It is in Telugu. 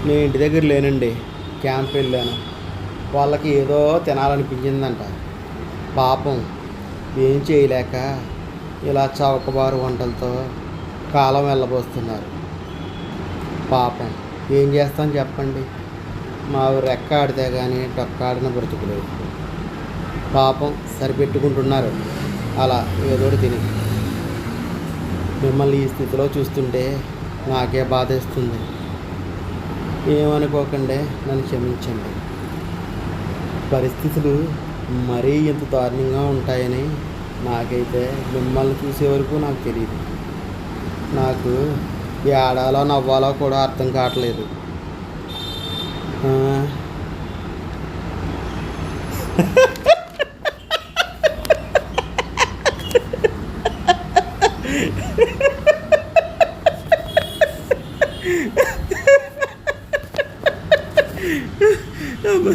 నేను ఇంటి దగ్గర లేనండి, క్యాంప్ వెళ్ళాను. వాళ్ళకి ఏదో తినాలనిపించిందంట. పాపం ఏం చేయలేక ఇలా చౌకబారు వంటలతో కాలం వెళ్ళబోస్తున్నారు. పాపం ఏం చేస్తాను చెప్పండి. మా రెక్క ఆడితే కానీ డొక్కాడిన బ్రతుకులేదు. పాపం సరిపెట్టుకుంటున్నారు అలా ఏదోటి తిని. మిమ్మల్ని ఈ స్థితిలో చూస్తుంటే నాకే బాధేస్తుంది. ఏమనుకోకండి, నన్ను క్షమించండి. పరిస్థితులు మరీ ఇంత దారుణంగా ఉంటాయని నాకైతే మిమ్మల్ని చూసే వరకు నాకు తెలియదు. నాకు ఏడాలో నవ్వాలో కూడా అర్థం కావట్లేదు. అబ్బా.